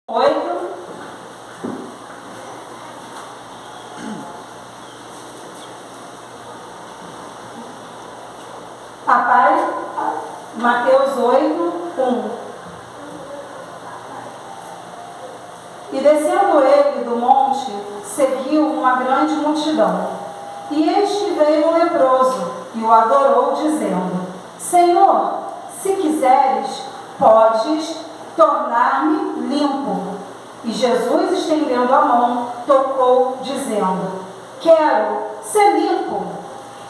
8. Papai, Mateus 8, 1. E descendo ele do monte, seguiu uma grande multidão. E eis que veio um leproso, e o adorou, dizendo: Senhor, se quiseres, podes tornar-me limpo. E Jesus, estendendo a mão, tocou, dizendo: Quero ser limpo.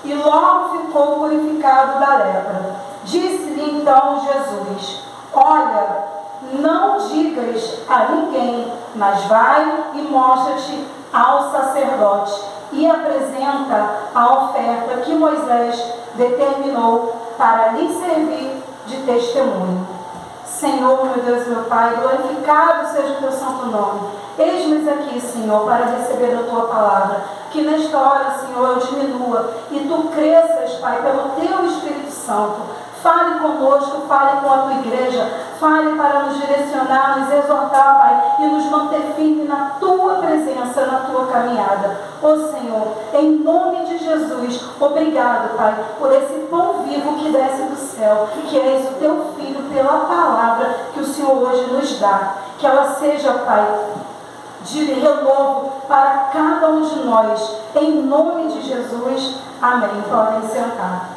E logo ficou purificado da lepra. Disse-lhe então Jesus: Olha, não digas a ninguém, mas vai e mostra-te ao sacerdote e apresenta a oferta que Moisés determinou para lhe servir de testemunho. Senhor, meu Deus e meu Pai, glorificado seja o teu santo nome. Eis-nos aqui, Senhor, para receber a tua palavra. Que nesta hora, Senhor, eu diminua e tu cresças, Pai, pelo teu Espírito Santo. Fale conosco, fale com a tua igreja, fale para nos direcionar, nos exortar, Pai, e nos manter firme na tua presença, na tua caminhada. Ó Senhor, em nome de Jesus, obrigado, Pai, por esse pão vivo que desce do céu, que és o teu Filho, pela palavra que o Senhor hoje nos dá. Que ela seja, Pai, de renovo para cada um de nós, em nome de Jesus. Amém. Podem sentar.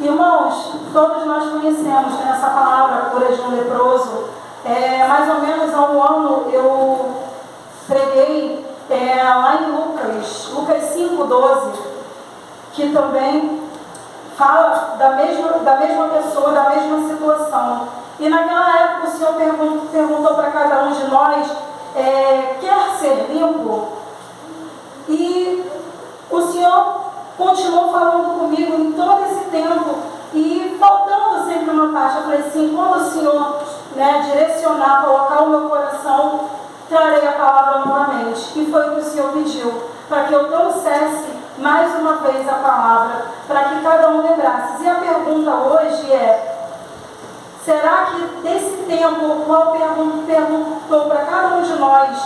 Irmãos, todos nós conhecemos essa palavra, a cura de um leproso. Mais ou menos há um ano eu preguei lá em Lucas 5:12, que também fala da mesma pessoa, da mesma situação. E naquela época o Senhor perguntou para cada um de nós: quer ser limpo? E o Senhor continuou falando comigo em todo esse tempo, e faltando sempre uma parte. Eu falei assim: quando o Senhor direcionar, colocar o meu coração, trarei a palavra novamente. E foi o que o Senhor pediu, para que eu trouxesse mais uma vez a palavra, para que cada um lembrasse. E a pergunta hoje é: será que desse tempo, o qual perguntou para cada um de nós,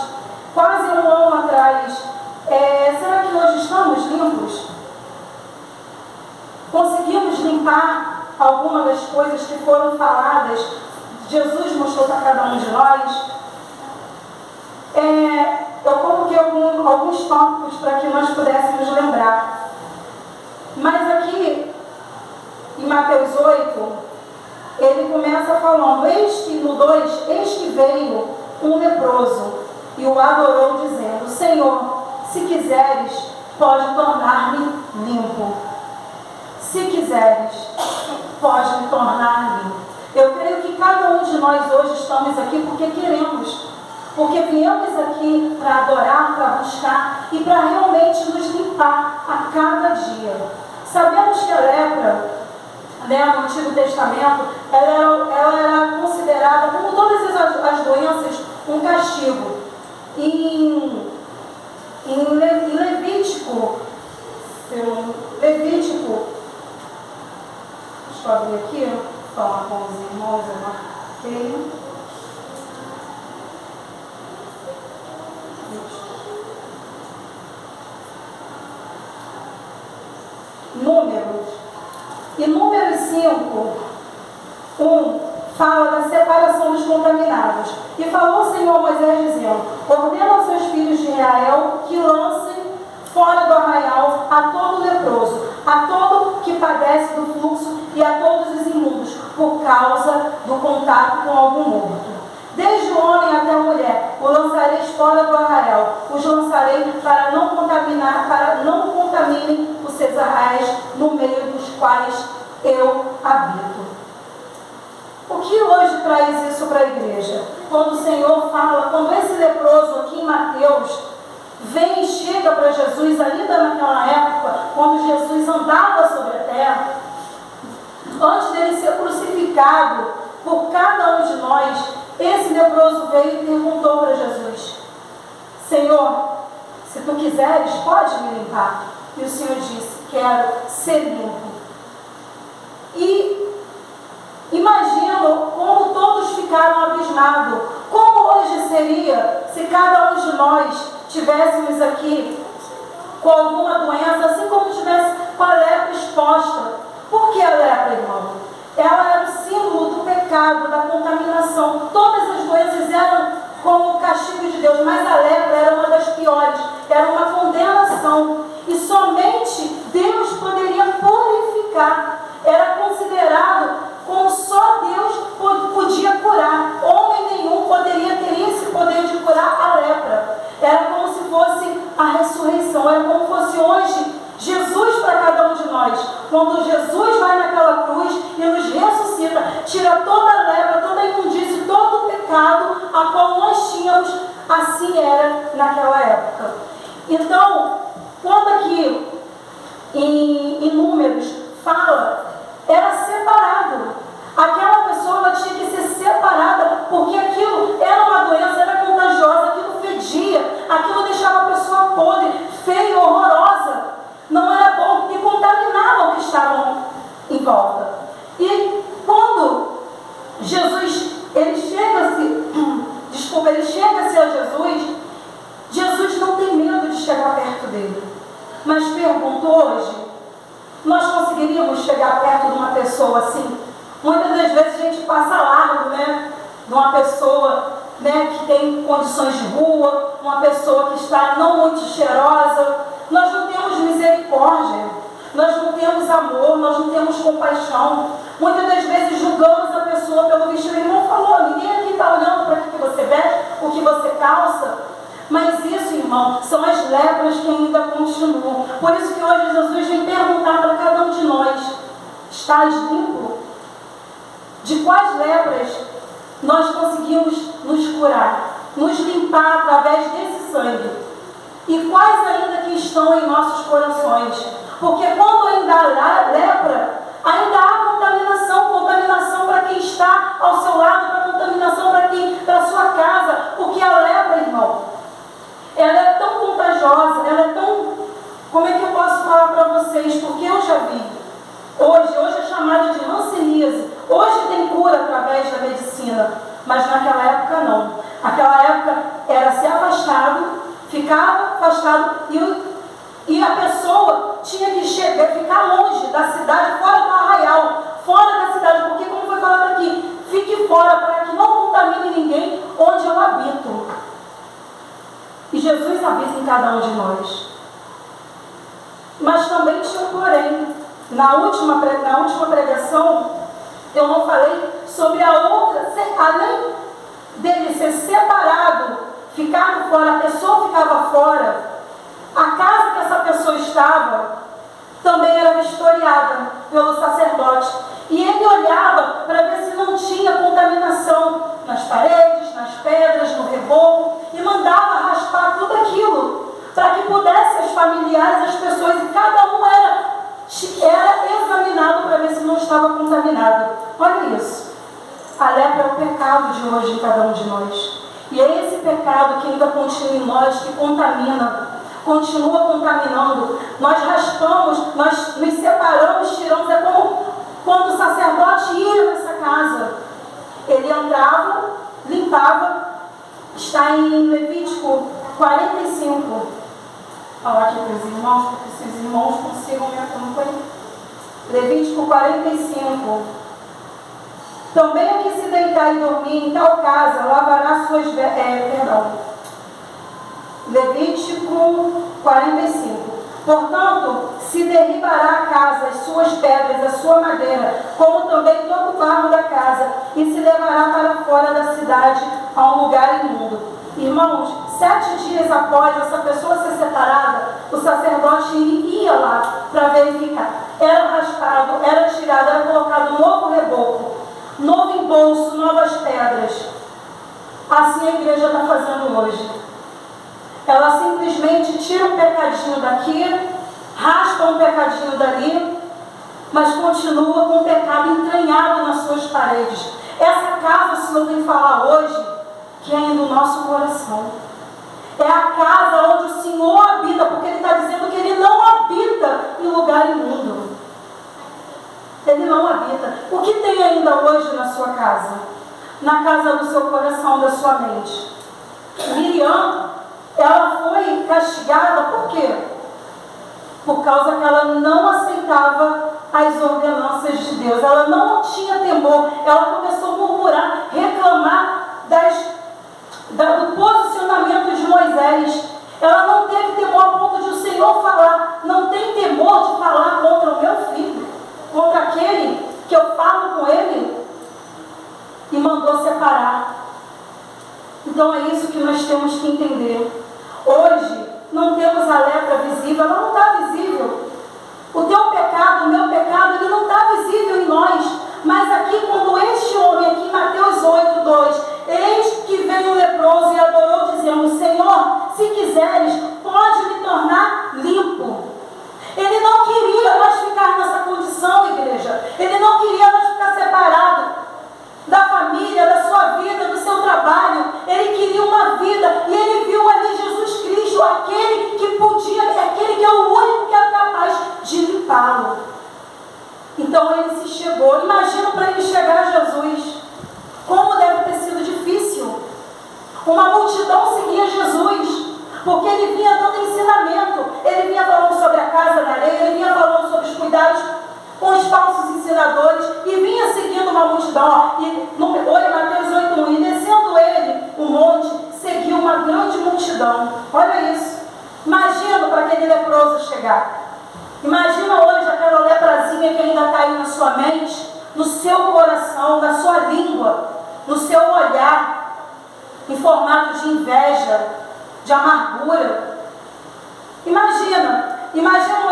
quase um ano atrás, será que hoje estamos limpos? Conseguimos limpar alguma das coisas que foram faladas? Jesus mostrou para cada um de nós. Eu coloquei alguns tópicos para que nós pudéssemos lembrar. Mas aqui, em Mateus 8, ele começa falando: no 2, eis que veio um leproso e o adorou, dizendo: Senhor, se quiseres, pode tornar-me limpo. Se quiseres, pode me tornar limpo. Eu creio que cada um de nós hoje estamos aqui porque queremos. Porque viemos aqui para adorar, para buscar e para realmente nos limpar a cada dia. Sabemos que a lepra, no Antigo Testamento, ela era considerada, como todas as doenças, um castigo. Em Levítico, deixa eu abrir aqui, falar com os irmãos, eu marquei. Números 5, 1, fala da separação dos contaminados. E falou o Senhor a Moisés, dizendo: ordena aos seus filhos de Israel que lancem fora do arraial a todo leproso, a todo que padece do fluxo e a todos os imundos, por causa do contato com algum morto. Desde o homem até a mulher, o lançareis fora do arraial, os lançarei para não contaminem os seus arraiais, no meio dos quais eu habito. O que hoje traz isso para a igreja? Quando o Senhor fala, quando esse leproso aqui em Mateus vem e chega para Jesus, ainda naquela época, quando Jesus andava sobre a terra, antes dele ser crucificado por cada um de nós, esse leproso veio e perguntou para Jesus: Senhor, se tu quiseres, pode me limpar? E o Senhor disse: quero ser limpo. E imagino como todos ficaram abismados. Como hoje seria se cada um de nós tivéssemos aqui com alguma doença, assim como tivesse com a lepra exposta? Por que a lepra, irmão? Ela era o símbolo do pecado, da contaminação. Todas as doenças eram como o castigo de Deus, mas a lepra era uma das piores, era uma condenação. E somente Deus poderia purificar. Era considerado como só Deus podia curar. Homem nenhum poderia ter esse poder de curar a lepra. Era como se fosse a ressurreição, era como fosse hoje Jesus para cada um de nós. Quando Jesus vai naquela cruz e nos ressuscita, tira toda a lepra, toda a imundície, todo o pecado a qual nós tínhamos, assim era naquela época. Então, quando aqui em Números fala, era separado. Aquela pessoa ela tinha que ser separada, porque aquilo era uma doença, era contagiosa, aquilo fedia, aquilo deixava a pessoa podre, feia, horrorosa. Não era bom e contaminava o que estavam em volta. E quando Jesus, ele chega-se a Jesus, Jesus não tem medo de chegar perto dele. Mas pergunto hoje, nós conseguiríamos chegar perto de uma pessoa assim? Muitas das vezes a gente passa largo, né? De uma pessoa, né, que tem condições de rua, uma pessoa que está não muito cheirosa. Nós não temos misericórdia, nós não temos amor, nós não temos compaixão. Muitas das vezes julgamos a pessoa pelo vestido. Ele não falou, ninguém aqui está olhando para o que você veste, o que você calça. Mas isso, irmão, são as lepras que ainda continuam. Por isso que hoje Jesus vem perguntar para cada um de nós: estás limpo? De quais lepras nós conseguimos nos curar, nos limpar através desse sangue? E quais ainda que estão em nossos corações? Porque quando ainda há lepra, ainda há contaminação para quem está ao seu lado, para contaminação para a sua casa. Porque a lepra, irmão, ela é tão contagiosa, ela é tão... Como é que eu posso falar para vocês? Porque eu já vi. Hoje é chamada de hanseníase. Hoje tem cura através da medicina, mas naquela época não. Naquela época era ser afastado, ficava afastado e a pessoa tinha que ficar longe da cidade, fora do arraial, fora da cidade, porque como foi falado aqui, fique fora para que não contamine ninguém onde eu habito. E Jesus habita em cada um de nós. Mas também tinha um porém. Na última pregação, eu não falei sobre a outra, além dele ser separado, ficar fora, a pessoa ficava fora, a casa que essa pessoa estava também era vistoriada pelo sacerdote. E ele olhava para ver se não tinha contaminação nas paredes, nas pedras, no reboco, e mandava raspar tudo aquilo, para que pudesse os familiares, as pessoas, e cada um era examinado para ver se não estava contaminado. Olha isso. A lepra é o pecado de hoje em cada um de nós. E é esse pecado que ainda continua em nós, que contamina, continua contaminando. Nós raspamos, nós nos separamos, tiramos. É como quando o sacerdote ia nessa casa. Ele entrava, limpava. Está em Levítico 45. Falar aqui para os irmãos, para que esses irmãos consigam me acompanhar. Levítico 45. Também o que se deitar e dormir em tal casa lavará suas Levítico 45. Portanto, se derribará a casa, as suas pedras, a sua madeira, como também todo o barro da casa, e se levará para fora da cidade a um lugar imundo. Irmãos, 7 dias após essa pessoa ser separada, o sacerdote ia lá para verificar. Era raspado, era tirado, era colocado um novo reboco, novo embolso, novas pedras. Assim a igreja está fazendo hoje. Ela simplesmente tira um pecadinho daqui, raspa um pecadinho dali, mas continua com o pecado entranhado nas suas paredes. Essa casa, o Senhor vem falar hoje, que é ainda o nosso coração. É a casa onde o Senhor habita, porque Ele está dizendo que Ele não habita em lugar imundo. Ele não habita. O que tem ainda hoje na sua casa? Na casa do seu coração, da sua mente? Miriam, ela foi castigada por quê? Por causa que ela não aceitava as ordenanças de Deus. Ela não tinha temor. Ela começou a murmurar, reclamar do posicionamento de Moisés. Ela não teve temor a ponto de o Senhor falar: não tem temor de falar contra o meu filho, contra aquele que eu falo com ele, e mandou separar. Então é isso que nós temos que entender. Hoje não temos a lepra visível, ela não está visível. O teu pecado, o meu pecado, ele não está visível em nós. Mas aqui, quando este homem, aqui em Mateus 8:2, eis que veio o leproso e adorou, dizendo: Senhor, se quiseres, pode me tornar limpo. Ele não queria mais ficar nessa condição, igreja. Ele não queria mais ficar separado da família, da sua vida, do seu trabalho. Ele queria uma vida, e ele viu ali Jesus Cristo, aquele que podia, aquele que é o único que é capaz de limpá-lo. Então ele se chegou. Imagina para ele chegar a Jesus, como deve ter sido difícil. Uma multidão seguia Jesus, porque ele vinha dando ensinamento. Ele vinha falando sobre a casa da areia, ele vinha falando sobre os cuidados com os falsos ensinadores, e vinha seguindo uma multidão. Olha, Mateus 8:1, e descendo ele o monte, seguiu uma grande multidão. Olha isso. Imagina para aquele leproso chegar. Imagina hoje aquela leprazinha que ainda está aí na sua mente, no seu coração, na sua língua, no seu olhar, em formato de inveja, de amargura. Imagina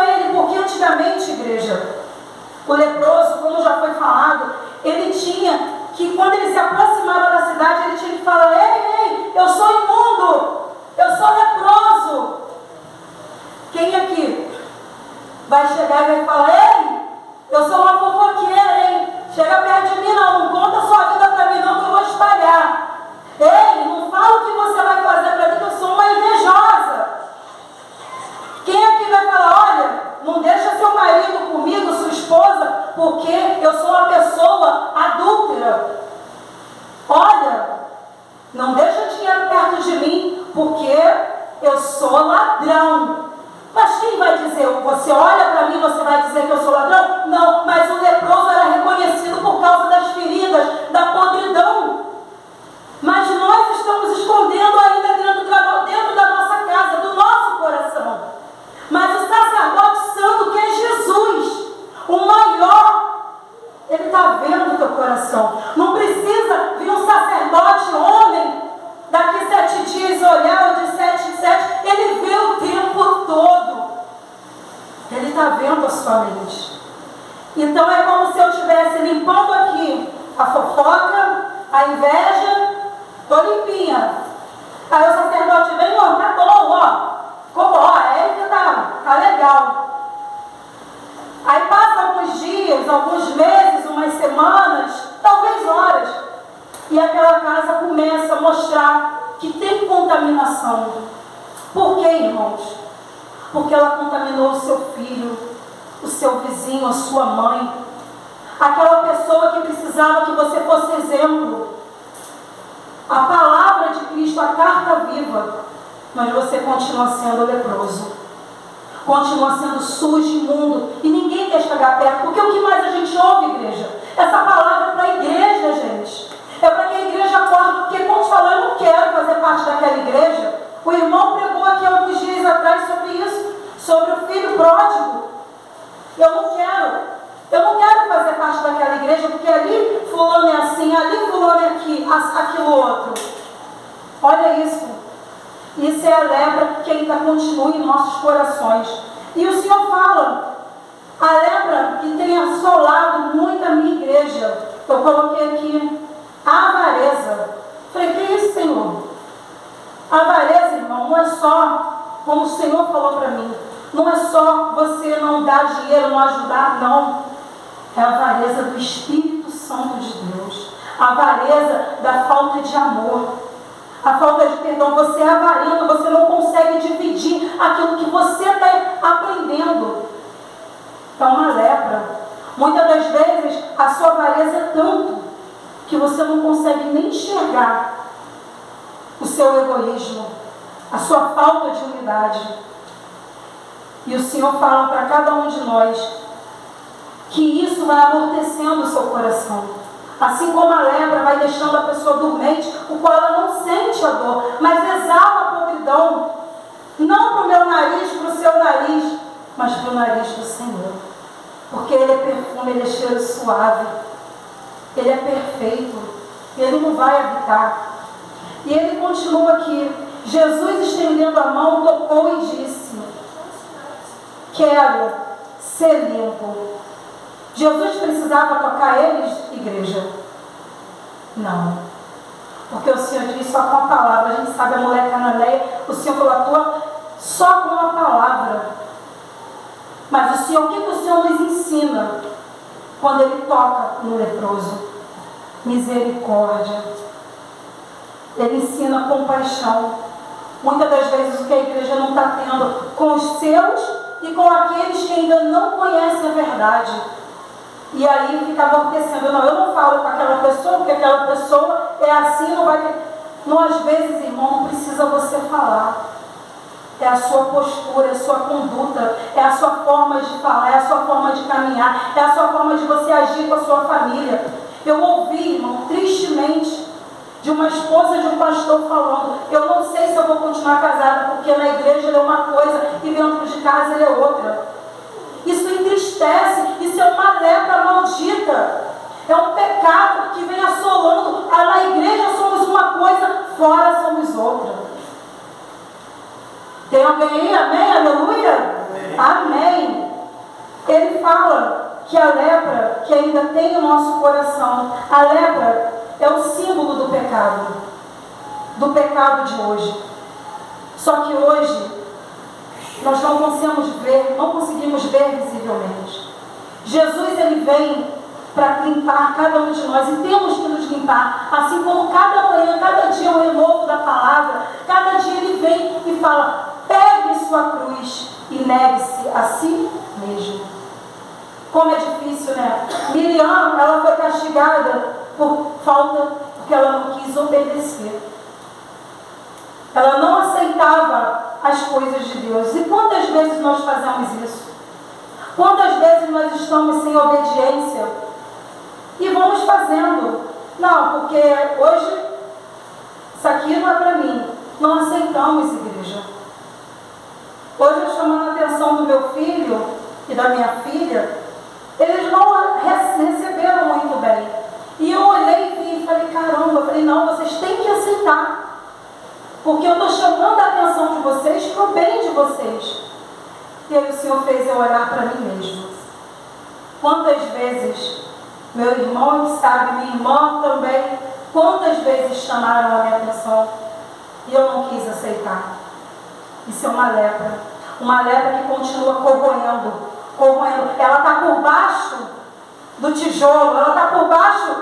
ele, porque antigamente, igreja, o leproso, como já foi falado, ele tinha que, quando ele se aproximava da cidade, ele tinha que falar: ei, eu sou imundo, eu sou leproso. Quem aqui vai chegar e vai falar: ei, eu sou uma fofoqueira, hein? Chega perto de mim não conta sua vida para mim não, que eu vou espalhar. Ei, não fala o que você vai fazer para mim, que eu sou uma invejosa. Quem aqui vai falar: olha, não deixa seu marido comigo, sua esposa, porque eu sou uma pessoa adúltera. Olha, não deixa dinheiro perto de mim, porque eu sou ladrão. Mas quem vai dizer? Você olha para mim, você vai dizer que eu sou ladrão? Não, mas o leproso era reconhecido por causa das feridas, da podridão. Mas nós estamos escondendo ainda dentro da nossa casa, do nosso coração. Mas o sacerdote santo, que é Jesus, o maior, ele está vendo o teu coração. Não precisa vir um sacerdote homem daqui 7 dias olhar, ou de 7 em 7, ele vê o tempo todo. Ele está vendo a sua mente. Então é como se eu estivesse limpando aqui a fofoca, a inveja. Estou limpinha. Aí o sacerdote vem: ó, tá bom, ó. Ficou bom, tá legal. Aí passa alguns dias, alguns meses, umas semanas, talvez horas, e aquela casa começa a mostrar que tem contaminação. Por quê, irmãos? Porque ela contaminou o seu filho, o seu vizinho, a sua mãe, aquela pessoa que precisava que você fosse exemplo. A palavra de Cristo, a carta viva, mas você continua sendo leproso, continua sendo sujo, imundo, e ninguém quer chegar perto. Porque o que mais a gente ouve, igreja? Essa palavra é para a igreja, gente. É para que a igreja acorde, porque quando fala: eu não quero fazer parte daquela igreja. O irmão pregou aqui alguns dias atrás sobre isso, sobre o filho pródigo. Eu não quero fazer parte daquela igreja, porque ali fulano é assim, ali fulano é aquilo outro. Olha isso. Isso é a lepra que ainda continua em nossos corações. E o Senhor fala: a lepra que tem assolado muito a minha igreja. Eu coloquei aqui: a avareza. Falei: que isso, Senhor? A avareza, irmão, não é só, como o Senhor falou para mim, não é só você não dar dinheiro, não ajudar, não. É a avareza do Espírito Santo de Deus. A avareza da falta de amor. A falta de perdão. Você é avarento, você não consegue dividir aquilo que você está aprendendo. Então, uma lepra. Muitas das vezes, a sua avareza é tanto que você não consegue nem enxergar o seu egoísmo, a sua falta de unidade. E o Senhor fala para cada um de nós que isso vai amortecendo o seu coração. Assim como a lepra vai deixando a pessoa dormente, o qual ela não sente a dor, mas exala a podridão, não para o meu nariz, para o seu nariz, mas para o nariz do Senhor. Porque Ele é perfume, Ele é cheiro suave, Ele é perfeito, Ele não vai habitar. E Ele continua aqui, Jesus estendendo a mão, tocou e disse: quero ser limpo. Jesus precisava tocar eles, igreja? Não. Porque o Senhor diz só com a palavra. A gente sabe, a mulher cananeia, o Senhor falou, atua só com a palavra. Mas o Senhor, o que o Senhor nos ensina quando Ele toca no leproso? Misericórdia. Ele ensina compaixão. Muitas das vezes o que a igreja não está tendo com os seus e com aqueles que ainda não conhecem a verdade. E aí fica amortecendo. Não, eu não falo com aquela pessoa, porque aquela pessoa é assim, não vai ter... Não, às vezes, irmão, não precisa você falar. É a sua postura, é a sua conduta, é a sua forma de falar, é a sua forma de caminhar, é a sua forma de você agir com a sua família. Eu ouvi, irmão, tristemente, de uma esposa de um pastor falando: eu não sei se eu vou continuar casada, porque na igreja ele é uma coisa e dentro de casa ele é outra. Isso entristece, isso é uma lepra maldita. É um pecado que vem assolando. Na igreja somos uma coisa, fora somos outra. Tem alguém aí? Amém? Aleluia? Amém. Ele fala que a lepra que ainda tem o nosso coração, a lepra é o símbolo do pecado de hoje. Só que hoje nós não conseguimos ver visivelmente. Jesus, Ele vem para limpar cada um de nós, e temos que nos limpar, assim como cada manhã, cada dia o renovo da palavra, cada dia Ele vem e fala: pegue sua cruz e negue-se a si mesmo. Como é difícil, né? Miriam, ela foi castigada porque ela não quis obedecer. Ela não aceitava as coisas de Deus. E quantas vezes nós fazemos isso? Quantas vezes nós estamos sem obediência e vamos fazendo? Não, porque hoje isso aqui não é para mim. Não aceitamos, igreja. Hoje eu chamando a atenção do meu filho e da minha filha, eles não receberam muito bem. E eu olhei e vi e falei: caramba, eu falei, não, vocês têm que aceitar. Porque eu estou chamando a atenção de vocês para o bem de vocês. E aí o Senhor fez eu olhar para mim mesmo. Quantas vezes, meu irmão sabe, minha irmã também, quantas vezes chamaram a minha atenção e eu não quis aceitar. Isso é uma lepra. Uma lepra que continua corroendo. Ela está por baixo do tijolo, ela está por baixo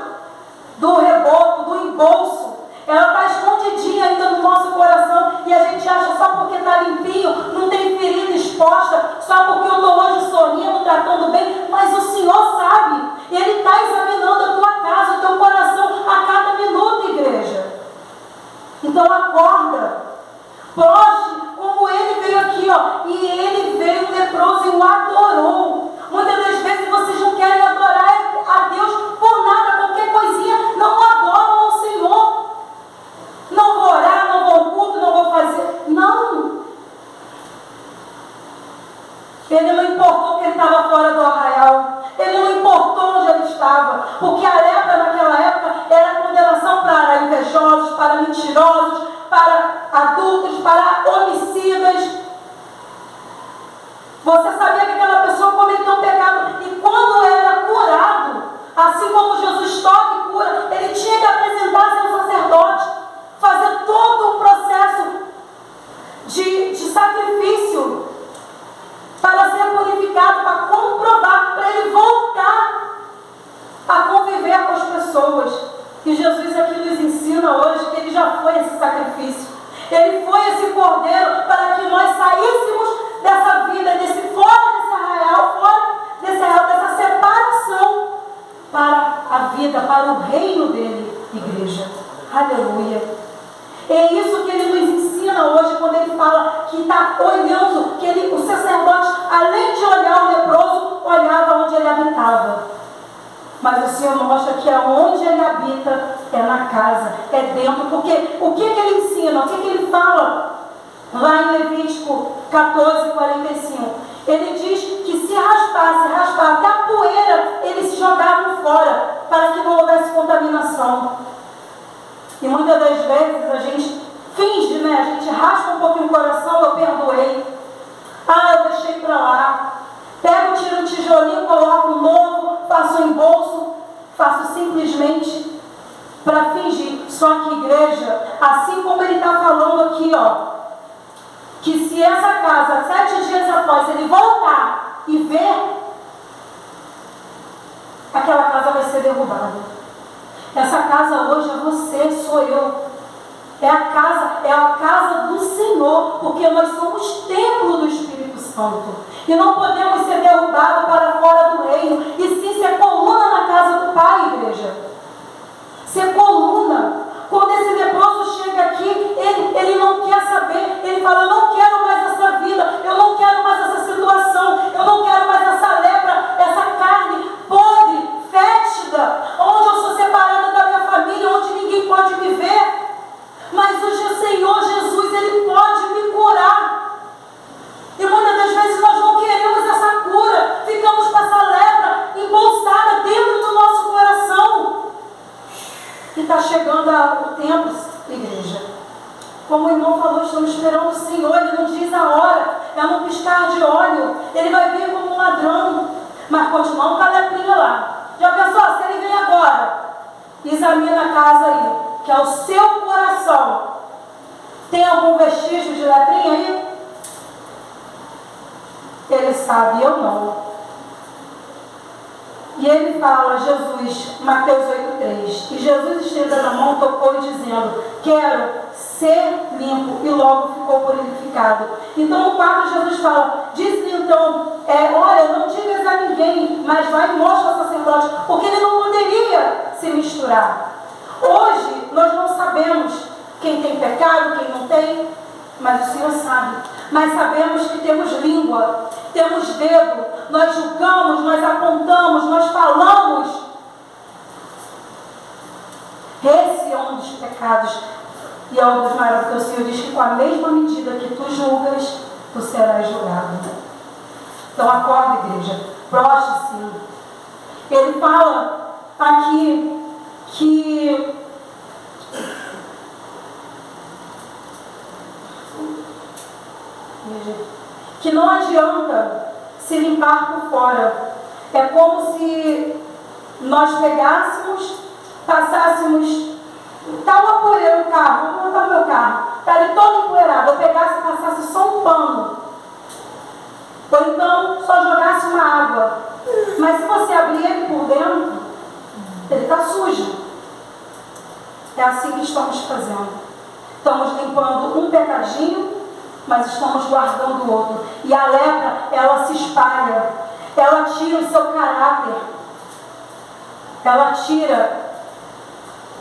do reboco, do embolso. Ela está escondidinha ainda no nosso coração e a gente acha só porque está limpinho, não tem ferida exposta, só porque eu estou hoje sorrindo, tratando bem, mas o Senhor sabe, Ele está examinando a tua casa, o teu coração a cada minuto, igreja. Então acorda, proste, como Ele veio aqui, ó, e Ele veio leproso e o adorou. Muitas das vezes vocês não querem adorar a Deus por nada, qualquer coisinha, não adoram ao Senhor. Não vou orar, não vou ao culto, não vou fazer. Não. Ele não importou que ele estava fora do arraial. Ele não importou onde ele estava. Porque a lepra naquela época era condenação para invejosos, para mentirosos, para adúlteros, para homicidas. Você sabia que aquela pessoa cometeu um pecado e quando era curado, assim como Jesus toca e cura, ele tinha que apresentar-se ao sacerdote, fazer todo o processo de sacrifício para ser purificado, para comprovar, para ele voltar a conviver com as pessoas. E Jesus aqui nos ensina hoje que ele já foi esse sacrifício. Ele foi esse cordeiro para que nós saíssemos dessa vida, fora desse arraial, dessa separação para a vida, para o reino dele, igreja. Aleluia. E isso que está olhando, que o sacerdote, além de olhar o leproso, olhava onde ele habitava. Mas o Senhor mostra que aonde ele habita é na casa, é dentro. Porque o que ele ensina, o que ele fala lá em Levítico 14:45? Ele diz que se raspar até a poeira, eles se jogavam fora, para que não houvesse contaminação. E muitas das vezes a gente finge, né? A gente raspa um pouquinho o coração, eu perdoei. Eu deixei para lá. Pego, tiro um tijolinho, coloco um novo, faço um embolso, faço simplesmente para fingir. Só que igreja, assim como ele está falando aqui, que se essa casa, 7 dias após ele voltar e ver, aquela casa vai ser derrubada. Essa casa hoje é você, sou eu. É a casa do Senhor, porque nós somos templo do Espírito Santo. E não podemos ser derrubados para fora do reino, e sim ser coluna na casa do Pai, igreja. Ser coluna. Quando esse leproso chega aqui, ele não quer saber, ele fala: eu não quero mais essa vida, eu não quero mais essa situação, eu não quero mais essa lepra, essa carne podre, fétida, onde eu sou separada da minha família, onde ninguém pode me ver. Mas hoje o Senhor Jesus, Ele pode me curar. E muitas das vezes nós não queremos essa cura. Ficamos com essa lepra embolsada dentro do nosso coração. E está chegando o tempo, igreja. Como o irmão falou, estamos esperando o Senhor. Ele não diz a hora, é no piscar de olho. Ele vai vir como um ladrão. Mas continuamos com a leprinha lá. Já pensou? Se ele vem agora, examina a casa aí, que é o seu coração. Tem algum vestígio de leprinha aí? Ele sabe, eu não. E ele fala, Jesus, Mateus 8:3. E Jesus, estendendo a mão, tocou-lhe, dizendo: quero ser limpo. E logo ficou purificado. Então no 4 Jesus fala, diz-lhe então, olha, não digas a ninguém, mas vai e mostra ao sacerdote, porque ele não poderia se misturar. Hoje nós não sabemos quem tem pecado, quem não tem, mas o Senhor sabe. Mas sabemos que temos língua, temos dedo, nós julgamos, nós apontamos, nós falamos. Esse é um dos pecados, e é um dos maiores, porque o Senhor diz que com a mesma medida que tu julgas, tu serás julgado. Então acorda, igreja, proste-se. Ele fala aqui que não adianta se limpar por fora. É como se nós pegássemos, passássemos, está uma poeira no carro, vou botar o meu carro, está ali todo empoeirado, eu pegasse e passasse só um pano, ou então só jogasse uma água. Mas se você abrir ele por dentro, ele está sujo. É assim que estamos fazendo. Estamos limpando um pecadinho, mas estamos guardando o outro. E a lepra, ela se espalha. Ela tira o seu caráter. Ela tira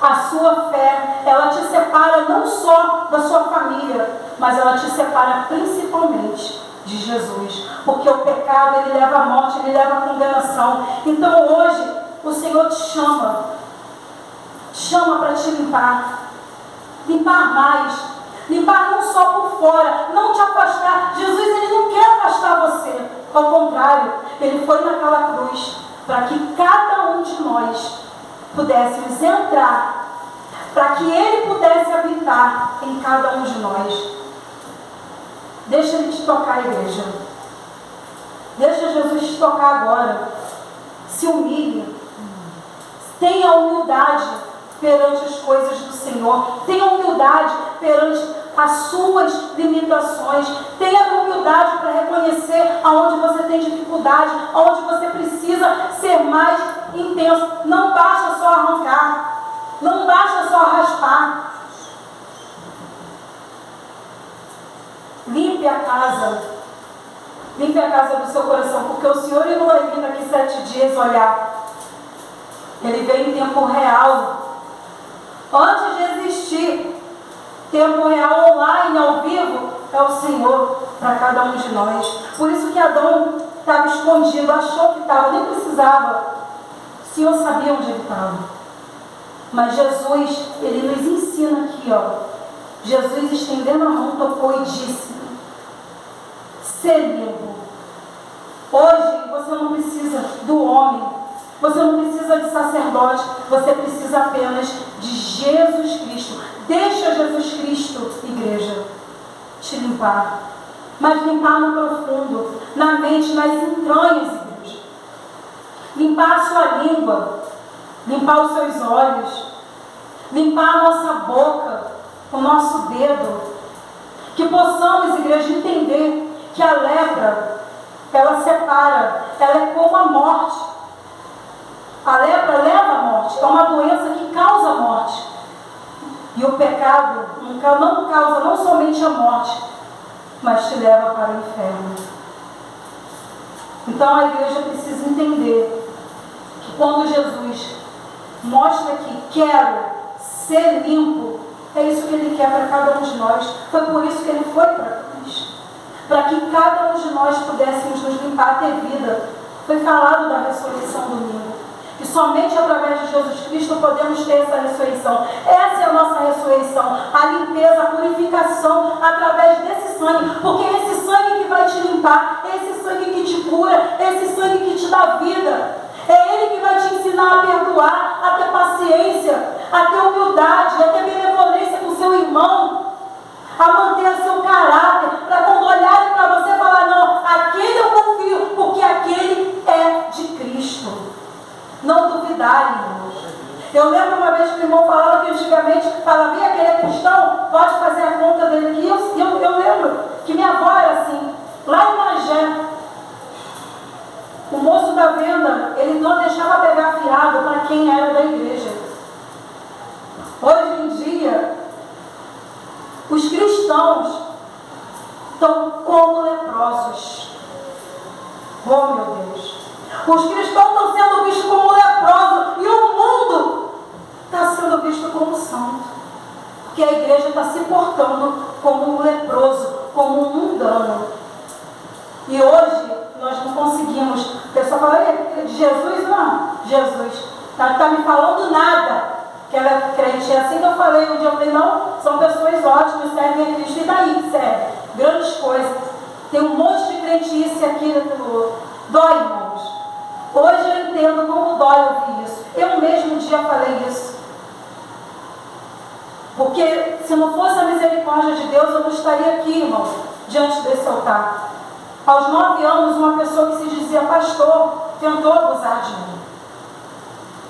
a sua fé. Ela te separa não só da sua família, mas ela te separa principalmente de Jesus. Porque o pecado, ele leva à morte, ele leva à condenação. Então hoje, o Senhor te chama. Chama para te limpar. Limpar mais. Limpar não só por fora, não te afastar. Jesus, ele não quer afastar você. Ao contrário, ele foi naquela cruz para que cada um de nós pudéssemos entrar, para que ele pudesse habitar em cada um de nós. Deixa ele te tocar, igreja. Deixa Jesus te tocar agora. Se humilhe. Tenha humildade perante as coisas do Senhor. Tenha humildade perante as suas limitações. Tenha humildade para reconhecer aonde você tem dificuldade, aonde você precisa ser mais intenso. Não basta só arrancar, não basta só raspar. Limpe a casa. Limpe a casa do seu coração, porque o Senhor, ele não vai vir daqui 7 dias olhar. Ele vem em tempo real. Antes de existir tempo real online, ao vivo, é o Senhor para cada um de nós. Por isso que Adão estava escondido, achou que estava, nem precisava. O Senhor sabia onde ele estava. Mas Jesus, ele nos ensina aqui, ó. Jesus estendendo a mão, tocou e disse: ser limpo. Hoje você não precisa do homem, você não precisa de sacerdote, você precisa apenas de Jesus Cristo. Deixa Jesus Cristo, igreja, te limpar. Mas limpar no profundo, na mente, nas entranhas, igreja. Limpar a sua língua, limpar os seus olhos, limpar a nossa boca, o nosso dedo. Que possamos, igreja, entender que a lepra, ela separa, ela é como a morte. A lepra leva à morte, é uma doença que causa a morte. E o pecado não causa não somente a morte, mas te leva para o inferno. Então a igreja precisa entender que quando Jesus mostra que quero ser limpo, é isso que Ele quer para cada um de nós. Foi por isso que Ele foi para a cruz, para que cada um de nós pudéssemos nos limpar, ter vida. Foi falado da ressurreição domingo. E somente através de Jesus Cristo podemos ter essa ressurreição. Essa é a nossa ressurreição. A limpeza, a purificação através desse sangue. Porque é esse sangue que vai te limpar, é esse sangue que te cura, é esse sangue que te dá vida. É Ele que vai te ensinar a perdoar, a ter paciência, a ter humildade, a ter benevolência com o seu irmão, a manter o seu caráter, para quando olharem para você falar: não, aquele eu confio, porque aquele é de Cristo. Não duvidarem, irmãos. Eu lembro uma vez que o irmão falava que antigamente falava: aquele é cristão, pode fazer a conta dele aqui. Eu lembro que minha avó era assim, lá em Magé. O moço da venda, ele não deixava pegar fiado para quem era da igreja. Hoje em dia, os cristãos estão como leprosos. Oh, meu Deus! Os cristãos estão sendo vistos como leprosos e o mundo está sendo visto como santo. Porque a igreja está se portando como um leproso, como um mundano. E hoje nós não conseguimos. O pessoal fala: de Jesus? Não, Jesus está me falando nada. Que ela é crente. É assim que eu falei um dia. Eu falei: não, são pessoas ótimas, servem a Cristo. E daí serve grandes coisas. Tem um monte de crentice aqui no dói, irmãos. Hoje eu entendo como dói ouvir isso. Eu mesmo um dia falei isso. Porque se não fosse a misericórdia de Deus, eu não estaria aqui, irmão, diante desse altar. Aos 9 anos, uma pessoa que se dizia pastor tentou abusar de mim.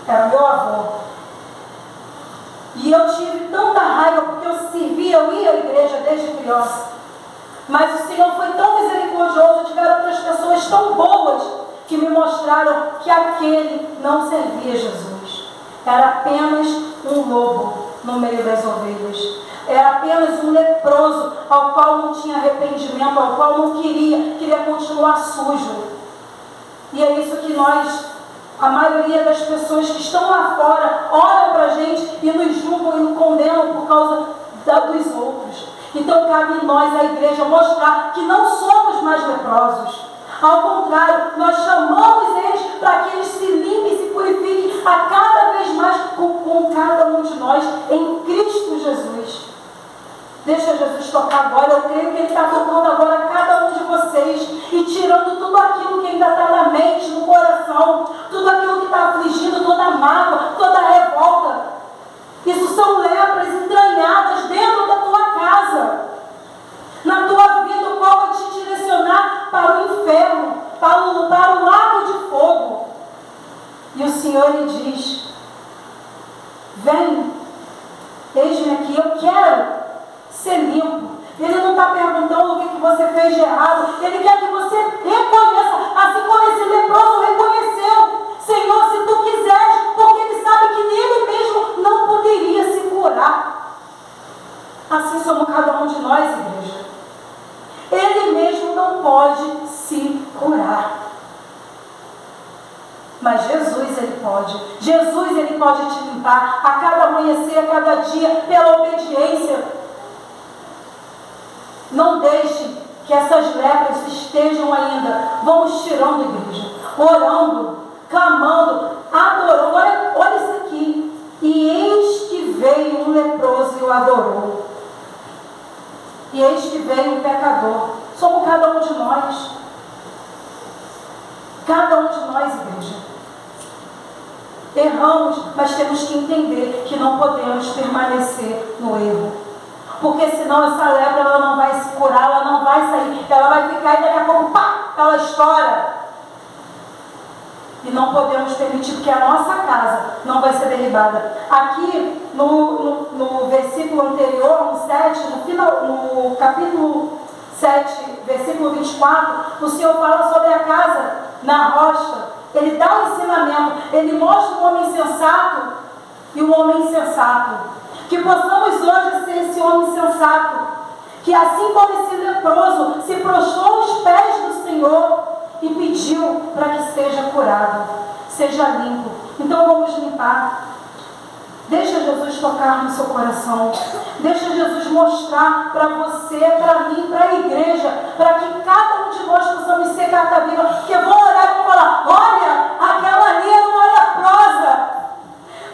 Era meu avô. E eu tive tanta raiva, porque eu servia, eu ia à igreja desde criança. Mas o Senhor foi tão misericordioso, tiveram outras pessoas tão boas que me mostraram que aquele não servia Jesus. Era apenas um lobo no meio das ovelhas. Era apenas um leproso ao qual não tinha arrependimento, ao qual não queria continuar sujo. E é isso que nós, a maioria das pessoas que estão lá fora, olham para a gente e nos julgam e nos condenam por causa dos outros. Então cabe em nós, a igreja, mostrar que não somos mais leprosos. Ao contrário, nós chamamos eles para que eles se limpem e se purifiquem a cada vez mais com cada um de nós em Cristo Jesus. Deixa Jesus tocar agora. Eu creio que Ele está tocando agora cada um de vocês e tirando tudo aquilo que ainda está na mente, no coração, tudo aquilo que está afligindo, toda a mágoa, toda a revolta. Isso são lepras entranhadas dentro da tua casa, na tua vida, o qual vai te direcionar para o inferno, para o lago de fogo. E o Senhor lhe diz: vem, eis-me aqui, eu quero ser limpo. Ele não está perguntando o que você fez de errado. Ele quer que você reconheça, assim como esse leproso reconheceu: Senhor, se tu quiseres, porque ele sabe que nele mesmo não poderia se curar. Assim somos cada um de nós, igreja. Ele mesmo não pode se curar. Mas Jesus, Ele pode. Jesus, Ele pode te limpar a cada amanhecer, a cada dia, pela obediência. Não deixe que essas lepras estejam ainda. Vamos tirando, igreja, orando, clamando, adorando. Olha isso aqui. E eis que veio um leproso e o adorou. E eis que veio um pecador. Somos cada um de nós. Cada um de nós, igreja. Erramos, mas temos que entender que não podemos permanecer no erro. Porque senão essa lepra ela não vai se curar, ela não vai sair, ela vai ficar e daqui a pouco, pá, ela estoura. E não podemos permitir, porque a nossa casa não vai ser derribada. Aqui, no versículo anterior, no 7, no capítulo 7, versículo 24, o Senhor fala sobre a casa na rocha. Ele dá um ensinamento, ele mostra o homem sensato e o homem insensato. Que possamos hoje ser esse homem sensato, que assim como esse leproso se prostrou aos pés do Senhor e pediu para que seja curado, seja limpo. Então vamos limpar. Deixa Jesus tocar no seu coração. Deixa Jesus mostrar para você, para mim, para a igreja, para que cada um de nós possamos ser carta viva. Porque eu vou orar e vou falar: olha, aquela ali era uma leprosa,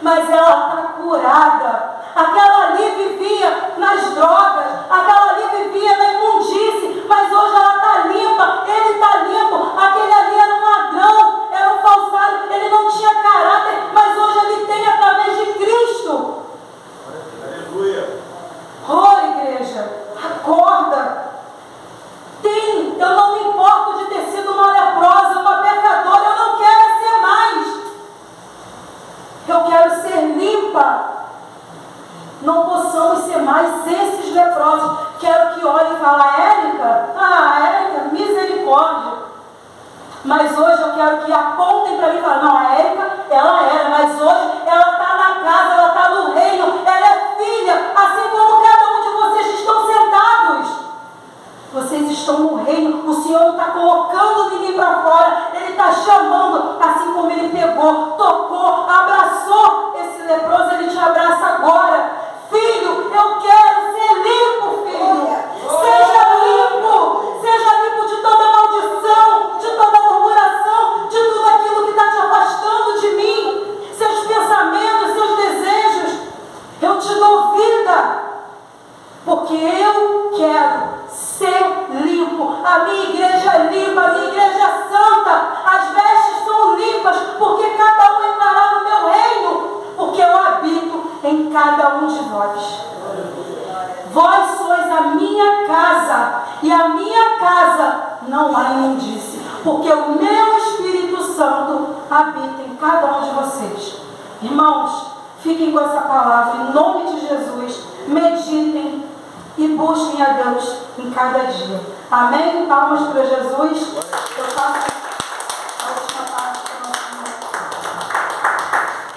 mas ela está curada. Aquela ali vivia nas drogas, aquela ali vivia na imundície, mas hoje ela está limpa, ele está limpo. Aquele ali era um ladrão, era um falsário, ele não tinha caráter, mas hoje ele tem através de Cristo. Aleluia. Oh, igreja, acorda. Eu não me importo de ter sido uma leprosa, uma pecadora, eu não quero ser mais. Eu quero ser limpa. Não possamos ser mais esses leprosos. Quero que olhem e falem: Érica, misericórdia. Mas hoje eu quero que apontem para mim e falem: não, a Érica, ela era, mas hoje ela está na casa, ela está no reino, ela é filha, assim como cada um de vocês estão sentados. Vocês estão no reino, o Senhor não está colocando ninguém para fora, Ele está chamando, assim como Ele pegou, tocou, abraçou esse leproso, Ele te abraça agora. Filho, eu quero ser limpo, filho. Seja limpo de toda maldição, de toda murmuração, de tudo aquilo que está te afastando de mim, seus pensamentos, seus desejos. Eu te dou vida, porque eu quero ser limpo. A minha igreja é limpa, a minha igreja é santa, as vestes são limpas, porque cada um entrará no meu reino, porque eu habito em cada um de vós. Vós sois a minha casa, e a minha casa não há imundície, porque o meu Espírito Santo habita em cada um de vocês. Irmãos, fiquem com essa palavra em nome de Jesus, meditem e busquem a Deus em cada dia. Amém? Palmas para Jesus. Eu faço